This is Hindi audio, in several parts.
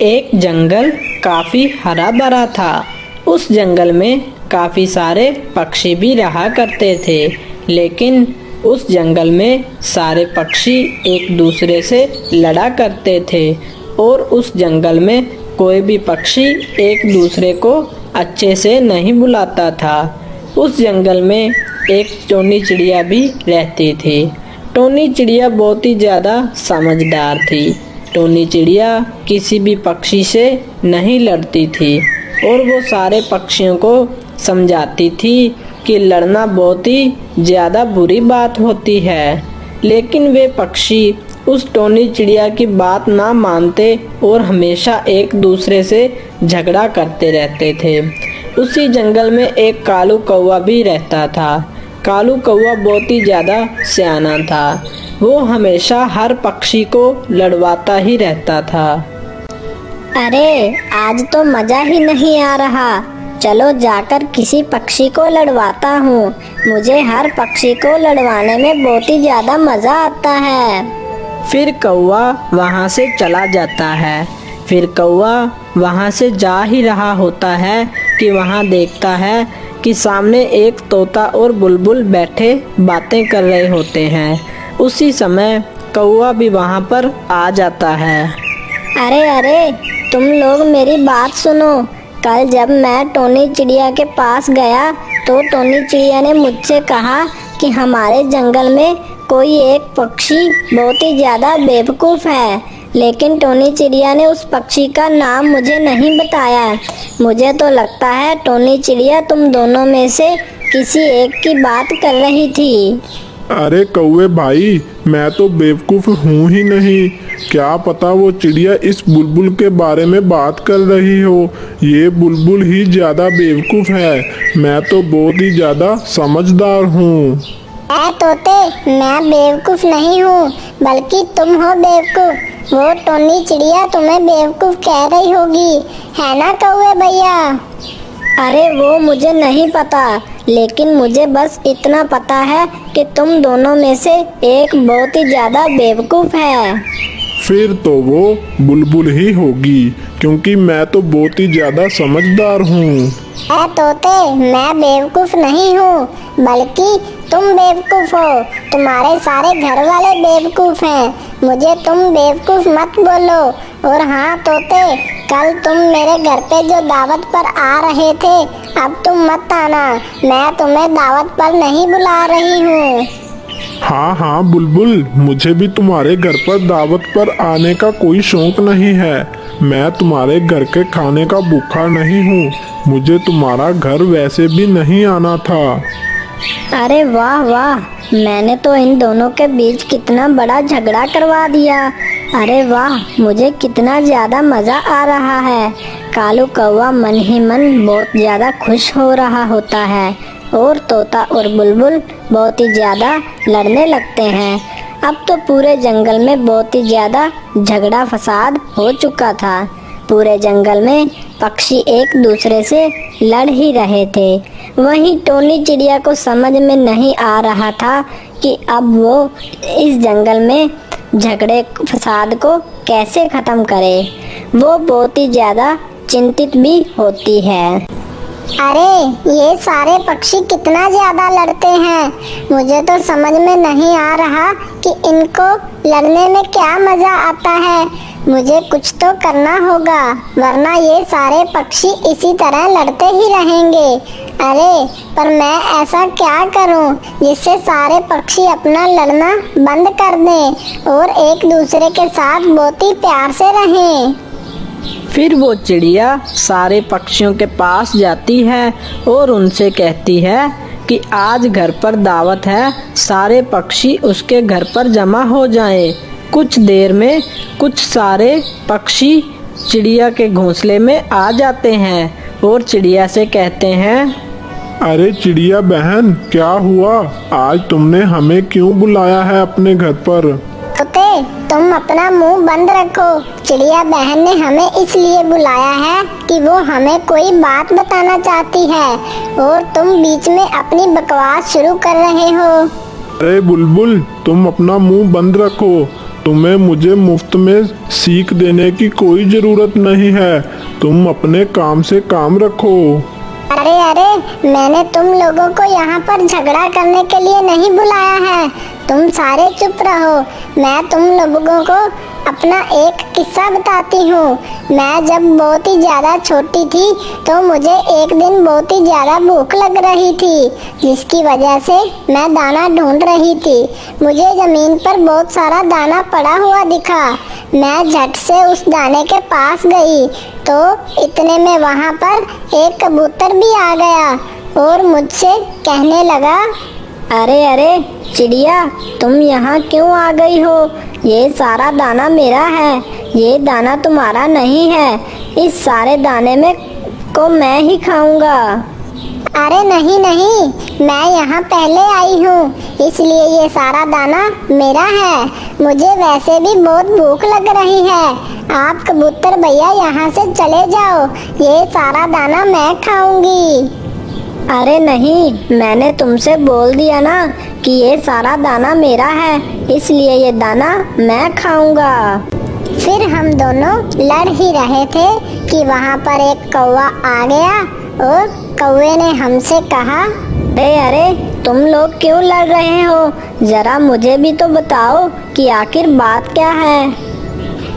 एक जंगल काफी हरा भरा था। उस जंगल में काफी सारे पक्षी भी रहा करते थे, लेकिन उस जंगल में सारे पक्षी एक दूसरे से लड़ा करते थे और उस जंगल में कोई भी पक्षी एक दूसरे को अच्छे से नहीं बुलाता था। उस जंगल में एक टोनी चिड़िया भी रहती थी। टोनी चिड़िया बहुत ही ज़्यादा समझदार थी। टोनी चिड़िया किसी भी पक्षी से नहीं लड़ती थी और वो सारे पक्षियों को समझाती थी कि लड़ना बहुत ही ज़्यादा बुरी बात होती है, लेकिन वे पक्षी उस टोनी चिड़िया की बात ना मानते और हमेशा एक दूसरे से झगड़ा करते रहते थे। उसी जंगल में एक कालू कौवा भी रहता था। कालू कौवा बहुत ही ज़्यादा सियाना था। वो हमेशा हर पक्षी को लड़वाता ही रहता था। अरे आज तो मजा ही नहीं आ रहा, चलो जाकर किसी पक्षी को लड़वाता हूँ। मुझे हर पक्षी को लड़वाने में बहुत ही ज्यादा मजा आता है। फिर कौवा वहाँ से चला जाता है। फिर कौवा वहाँ से जा ही रहा होता है कि वहाँ देखता है कि सामने एक तोता और बुलबुल बैठे बातें कर रहे होते हैं। उसी समय कौवा भी वहाँ पर आ जाता है। अरे अरे, तुम लोग मेरी बात सुनो। कल जब मैं टोनी चिड़िया के पास गया तो टोनी चिड़िया ने मुझसे कहा कि हमारे जंगल में कोई एक पक्षी बहुत ही ज़्यादा बेवकूफ़ है, लेकिन टोनी चिड़िया ने उस पक्षी का नाम मुझे नहीं बताया। मुझे तो लगता है टोनी चिड़िया तुम दोनों में से किसी एक की बात कर रही थी। अरे कौवे भाई, मैं तो बेवकूफ़ हूँ ही नहीं। क्या पता वो चिड़िया इस बुलबुल के बारे में बात कर रही हो। ये बुलबुल ही ज़्यादा बेवकूफ़ है, मैं तो बहुत ही ज़्यादा समझदार हूँ। ऐ तोते, मैं बेवकूफ़ नहीं हूँ, बल्कि तुम हो बेवकूफ़। वो टोनी चिड़िया तुम्हें बेवकूफ़ कह रही होगी, है ना कौवे भैया? अरे वो मुझे नहीं पता, लेकिन मुझे बस इतना पता है कि तुम दोनों में से एक बहुत ही ज़्यादा बेवकूफ़ है। फिर तो वो बुलबुल ही होगी, क्योंकि मैं तो बहुत ही ज़्यादा समझदार हूँ। ऐ तोते, मैं बेवकूफ़ नहीं हूँ, बल्कि तुम बेवकूफ़ हो। तुम्हारे सारे घर वाले बेवकूफ़ हैं। मुझे तुम बेवकूफ़ मत बोलो। और हाँ तोते, कल तुम मेरे घर पे जो दावत पर आ रहे थे, अब तुम मत आना। मैं तुम्हें दावत पर नहीं बुला रही हूँ। हाँ हाँ बुलबुल, मुझे भी तुम्हारे घर पर दावत पर आने का कोई शौक नहीं है। मैं तुम्हारे घर के खाने का भूखा नहीं हूँ। मुझे तुम्हारा घर वैसे भी नहीं आना था। अरे वाह वाह, मैंने तो इन दोनों के बीच कितना बड़ा झगड़ा करवा दिया। अरे वाह, मुझे कितना ज़्यादा मज़ा आ रहा है। कालू कौवा मन ही मन बहुत ज़्यादा खुश हो रहा होता है और तोता और बुलबुल बहुत ही ज़्यादा लड़ने लगते हैं। अब तो पूरे जंगल में बहुत ही ज़्यादा झगड़ा फसाद हो चुका था। पूरे जंगल में पक्षी एक दूसरे से लड़ ही रहे थे। वहीं टोनी चिड़िया को समझ में नहीं आ रहा था कि अब वो इस जंगल में झगड़े फसाद को कैसे ख़त्म करे। वो बहुत ही ज़्यादा चिंतित भी होती है। अरे ये सारे पक्षी कितना ज्यादा लड़ते हैं। मुझे तो समझ में नहीं आ रहा कि इनको लड़ने में क्या मजा आता है। मुझे कुछ तो करना होगा, वरना ये सारे पक्षी इसी तरह लड़ते ही रहेंगे। अरे पर मैं ऐसा क्या करूं जिससे सारे पक्षी अपना लड़ना बंद कर दें और एक दूसरे के साथ बहुत ही प्यार से रहें। फिर वो चिड़िया सारे पक्षियों के पास जाती है और उनसे कहती है कि आज घर पर दावत है, सारे पक्षी उसके घर पर जमा हो जाएं। कुछ देर में कुछ सारे पक्षी चिड़िया के घोंसले में आ जाते हैं और चिड़िया से कहते हैं, अरे चिड़िया बहन, क्या हुआ? आज तुमने हमें क्यों बुलाया है अपने घर पर? तोते, तुम अपना मुंह बंद रखो। चिड़िया बहन ने हमें इसलिए बुलाया है कि वो हमें कोई बात बताना चाहती है और तुम बीच में अपनी बकवास शुरू कर रहे हो। अरे बुलबुल, तुम अपना मुंह बंद रखो। तुम्हें मुझे मुफ्त में सीख देने की कोई जरूरत नहीं है। तुम अपने काम से काम रखो। अरे अरे, मैंने तुम लोगों को यहाँ पर झगड़ा करने के लिए नहीं बुलाया है। तुम सारे चुप रहो। मैं तुम लोगों को अपना एक किस्सा बताती हूँ। मैं जब बहुत ही ज़्यादा छोटी थी तो मुझे एक दिन बहुत ही ज़्यादा भूख लग रही थी, जिसकी वजह से मैं दाना ढूंढ रही थी। मुझे ज़मीन पर बहुत सारा दाना पड़ा हुआ दिखा। मैं झट से उस दाने के पास गई तो इतने में वहाँ पर एक कबूतर भी आ गया और मुझसे कहने लगा, अरे अरे चिड़िया, तुम यहाँ क्यों आ गई हो? ये सारा दाना मेरा है, ये दाना तुम्हारा नहीं है। इस सारे दाने में को मैं ही खाऊंगा। अरे नहीं नहीं, मैं यहाँ पहले आई हूँ, इसलिए ये सारा दाना मेरा है। मुझे वैसे भी बहुत भूख लग रही है। आप कबूतर भैया यहाँ से चले जाओ, ये सारा दाना मैं खाऊंगी। अरे नहीं, मैंने तुमसे बोल दिया ना कि ये सारा दाना मेरा है, इसलिए ये दाना मैं खाऊंगा। फिर हम दोनों लड़ ही रहे थे कि वहाँ पर एक कौवा आ गया और कौवे ने हमसे कहा, अरे अरे, तुम लोग क्यों लड़ रहे हो? जरा मुझे भी तो बताओ कि आखिर बात क्या है।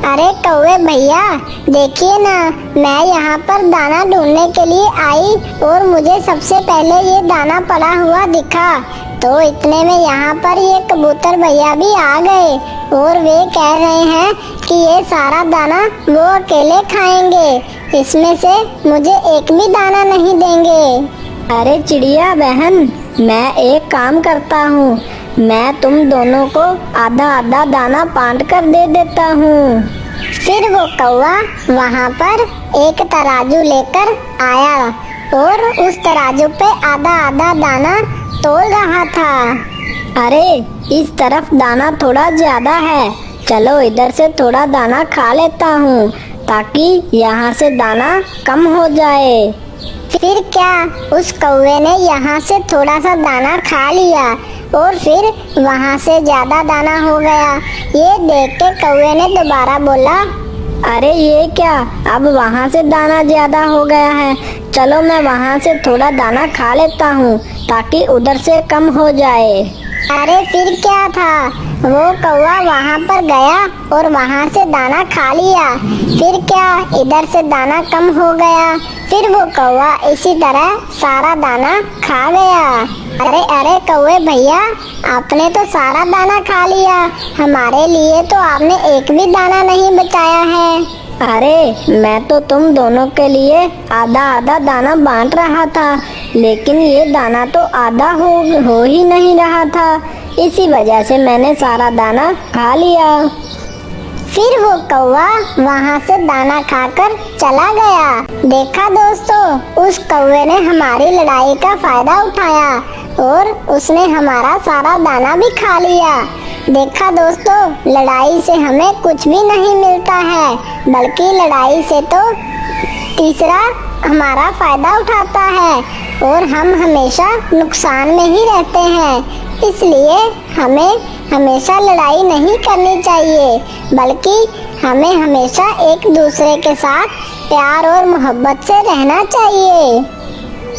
अरे कौवे भैया, देखिए ना, मैं यहाँ पर दाना ढूंढने के लिए आई और मुझे सबसे पहले ये दाना पड़ा हुआ दिखा। तो इतने में यहाँ पर ये कबूतर भैया भी आ गए और वे कह रहे हैं कि ये सारा दाना वो अकेले खाएंगे, इसमें से मुझे एक भी दाना नहीं देंगे। अरे चिड़िया बहन, मैं एक काम करता हूँ, मैं तुम दोनों को आधा आधा दाना बांट कर दे देता हूँ। फिर वो कौवा वहाँ पर एक तराजू लेकर आया और उस तराजू पे आधा आधा दाना तोल रहा था। अरे इस तरफ दाना थोड़ा ज्यादा है, चलो इधर से थोड़ा दाना खा लेता हूँ ताकि यहाँ से दाना कम हो जाए। फिर क्या, उस कौवे ने यहाँ से थोड़ा सा दाना खा लिया और फिर वहाँ से ज्यादा दाना हो गया। ये देख के कौवे ने दोबारा बोला, अरे ये क्या, अब वहाँ से दाना ज्यादा हो गया है, चलो मैं वहाँ से थोड़ा दाना खा लेता हूँ ताकि उधर से कम हो जाए। अरे फिर क्या था, वो कौवा वहाँ पर गया और वहाँ से दाना खा लिया। फिर क्या, इधर से दाना कम हो गया। फिर वो कौवा इसी तरह सारा दाना खा गया। अरे अरे कौवे भैया, आपने तो सारा दाना खा लिया, हमारे लिए तो आपने एक भी दाना नहीं बचाया है। अरे मैं तो तुम दोनों के लिए आधा आधा दाना बांट रहा था, लेकिन ये दाना तो आधा हो ही नहीं रहा था, इसी वजह से मैंने सारा दाना खा लिया। फिर वो कौवा वहाँ से दाना खाकर चला गया। देखा दोस्तों, उस कौवे ने हमारी लड़ाई का फायदा उठाया और उसने हमारा सारा दाना भी खा लिया। देखा दोस्तों, लड़ाई से हमें कुछ भी नहीं मिलता है, बल्कि लड़ाई से तो तीसरा हमारा फायदा उठाता है और हम हमेशा नुकसान में ही रहते हैं। इसलिए हमें हमेशा लड़ाई नहीं करनी चाहिए, बल्कि हमें हमेशा एक दूसरे के साथ प्यार और मोहब्बत से रहना चाहिए।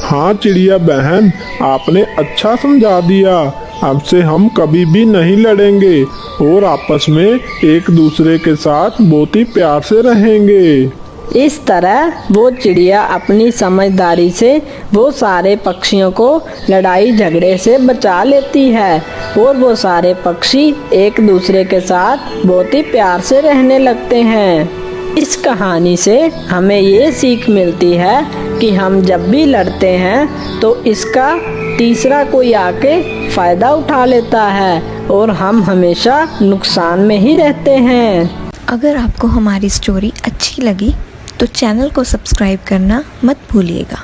हाँ चिड़िया बहन, आपने अच्छा समझा दिया। अब से हम कभी भी नहीं लड़ेंगे और आपस में एक दूसरे के साथ बहुत ही प्यार से रहेंगे। इस तरह वो चिड़िया अपनी समझदारी से वो सारे पक्षियों को लड़ाई झगड़े से बचा लेती है और वो सारे पक्षी एक दूसरे के साथ बहुत ही प्यार से रहने लगते हैं। इस कहानी से हमें ये सीख मिलती है कि हम जब भी लड़ते हैं तो इसका तीसरा कोई आके फायदा उठा लेता है और हम हमेशा नुकसान में ही रहते हैं। अगर आपको हमारी स्टोरी अच्छी लगी तो चैनल को सब्सक्राइब करना मत भूलिएगा।